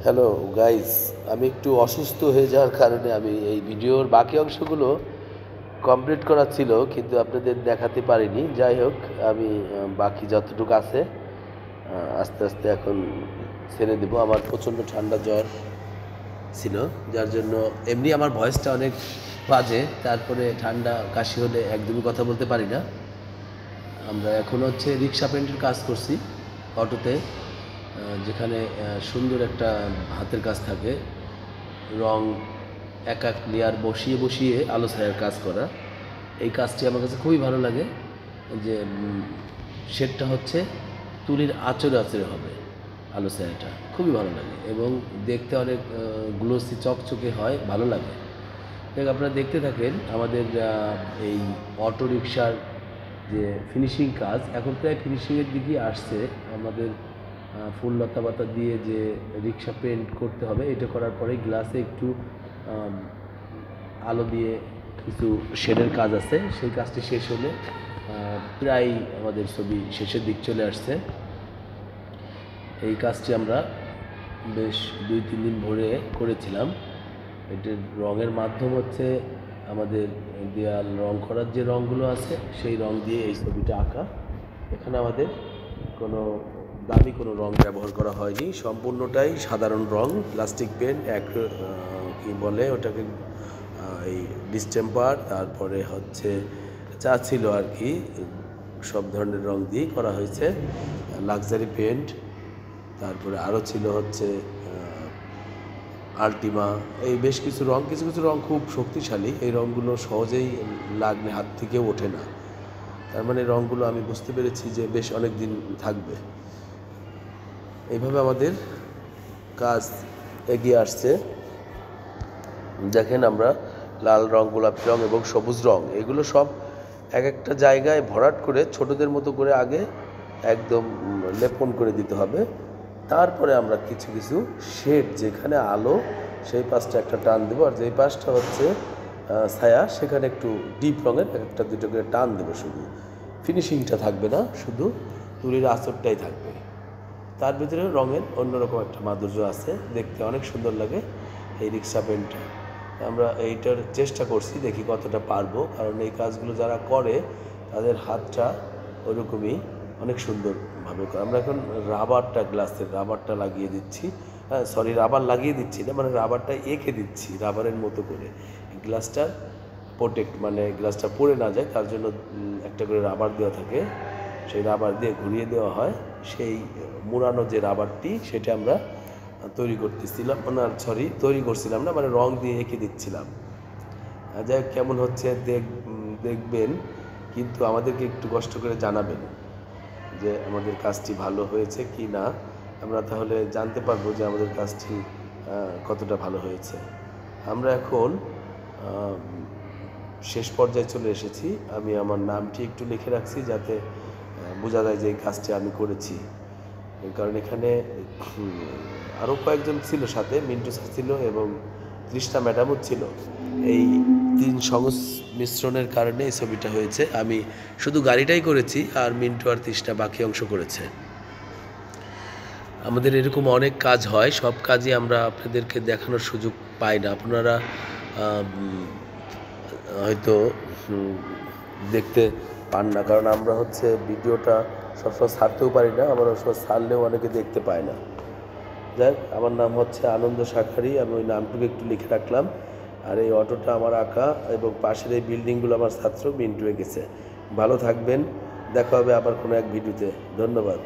Hello guys, আমি একটু অসুস্থ হয়ে যাওয়ার কারণে আমি এই ভিডিওর বাকি অংশগুলো কমপ্লিট করা ছিল, কিন্তু আপনাদের দেখাতে পারিনি। যাই হোক, আমি বাকি যতটুকু আছে আস্তে আস্তে এখন ছেড়ে দেবো। আমার প্রচণ্ড ঠান্ডা জ্বর ছিল, যার জন্য এমনি আমার ভয়েসটা অনেক বাজে, তারপরে ঠান্ডা কাশি হলে একদমই কথা বলতে পারি না। আমরা এখন হচ্ছে রিক্সা পেন্টের কাজ করছি অটোতে, যেখানে সুন্দর একটা হাতের কাজ থাকে, রং এক এক লেয়ার বসিয়ে বসিয়ে আলো ছায়ার কাজ করা। এই কাজটি আমার কাছে খুবই ভালো লাগে, যে শেডটা হচ্ছে তুলির আঁচড়ে আঁচড়ে হবে, আলো ছায়াটা খুবই ভালো লাগে এবং দেখতে অনেক গ্লোসি চকচকে হয়, ভালো লাগে। দেখ, আপনারা দেখতে থাকেন আমাদের এই অটো রিক্সার যে ফিনিশিং কাজ এখন প্রায় ফিনিশিংয়ের দিকে আসছে। আমাদের ফুল লতা পাতা দিয়ে যে রিক্সা পেন্ট করতে হবে, এটা করার পরেই গ্লাসে একটু আলো দিয়ে কিছু শেডের কাজ আছে, সেই কাজটি শেষ হলে প্রায় আমাদের ছবি শেষের দিক চলে আসছে। এই কাজটি আমরা বেশ 2-3 দিন ভরে করেছিলাম। এটার রঙের মাধ্যম হচ্ছে আমাদের দেয়াল রং করার যে রঙগুলো আছে সেই রং দিয়ে এই ছবিটা আঁকা। এখানে আমাদের কোনো দামি কোনো রং ব্যবহার করা হয়নি, সম্পূর্ণটাই সাধারণ রং, প্লাস্টিক পেন, কি বলে ওটাকে, এই ডিস্টেম্পার, তারপরে হচ্ছে যা ছিল আর কি, সব ধরনের রং দিয়েই করা হয়েছে। লাক্সারি পেন্ট, তারপরে আরও ছিল হচ্ছে আল্টিমা, এই বেশ কিছু রং, কিছু কিছু রং খুব শক্তিশালী, এই রঙগুলো সহজেই লাগলে হাত থেকেও ওঠে না। তার মানে রঙগুলো আমি বুঝতে পেরেছি যে বেশ অনেক দিন থাকবে। এইভাবে আমাদের কাজ এগিয়ে আসছে। দেখেন, আমরা লাল রং, গোলাপি রং এবং সবুজ রং, এগুলো সব এক একটা জায়গায় ভরাট করে ছোটদের মতো করে আগে একদম লেপন করে দিতে হবে। তারপরে আমরা কিছু কিছু শেড, যেখানে আলো সেই পাশটা একটা টান দেবো, আর যেই পাশটা হচ্ছে ছায়া সেখানে একটু ডিপ রঙের একটা দুটো করে টান দেবো। শুধু ফিনিশিংটা থাকবে না, শুধু তুলির আঁচড়টাই থাকবে। তার ভিতরে রঙের অন্যরকম একটা মাধুর্য আছে, দেখতে অনেক সুন্দর লাগে এই রিক্সা পেন্টটা। আমরা এইটার চেষ্টা করছি, দেখি কতটা পারবো, কারণ এই কাজগুলো যারা করে তাদের হাতটা ওরকমই অনেক সুন্দরভাবে করে। আমরা এখন রাবারটা, গ্লাসের রাবারটা লাগিয়ে দিচ্ছি, রাবার লাগিয়ে দিচ্ছি না, মানে রাবারটা এঁকে দিচ্ছি রাবারের মতো করে, গ্লাসটার প্রোটেক্ট, মানে গ্লাসটা পড়ে না যায় তার জন্য একটা করে রাবার দেওয়া থাকে, সেই রাবার দিয়ে ঘুরিয়ে দেওয়া হয়। সেই মুড়ানো যে রাবারটি সেটা আমরা তৈরি করতেছিলাম, তৈরি করছিলাম না, মানে রং দিয়ে এঁকে দিচ্ছিলাম। যাই হোক, কেমন হচ্ছে দেখবেন, কিন্তু আমাদেরকে একটু কষ্ট করে জানাবেন যে আমাদের কাজটি ভালো হয়েছে কি না, আমরা তাহলে জানতে পারবো যে আমাদের কাজটি কতটা ভালো হয়েছে। আমরা এখন শেষ পর্যায়ে চলে এসেছি। আমি আমার নামটি একটু লিখে রাখছি যাতে বোঝা যায় যে এই কাজটি আমি করেছি, কারণ এখানে আরও কয়েকজন ছিল সাথে, মিন্টু স্যার ছিল এবং তৃষ্ণা ম্যাডামও ছিল। এই 3 সংমিশ্রণের কারণে এই ছবিটা হয়েছে। আমি শুধু গাড়িটাই করেছি, আর মিন্টু আর তৃষ্ণা বাকি অংশ করেছে। আমাদের এরকম অনেক কাজ হয়, সব কাজই আমরা আপনাদেরকে দেখানোর সুযোগ পাই না, আপনারা হয়তো দেখতে পান না, কারণ আমরা হচ্ছে ভিডিওটা সবসময় ছাড়তেও পারি না, আবার সবসময় ছাড়লেও অনেকে দেখতে পায় না। যাই হোক, আমার নাম হচ্ছে আনন্দ শাখারি, আমি ওই নামটুকু একটু লিখে রাখলাম। আর এই অটোটা আমার আঁকা এবং পাশের এই বিল্ডিংগুলো আমার ছাত্র মিন্টু এঁকেছে। ভালো থাকবেন, দেখা হবে আবার কোনো এক ভিডিওতে। ধন্যবাদ।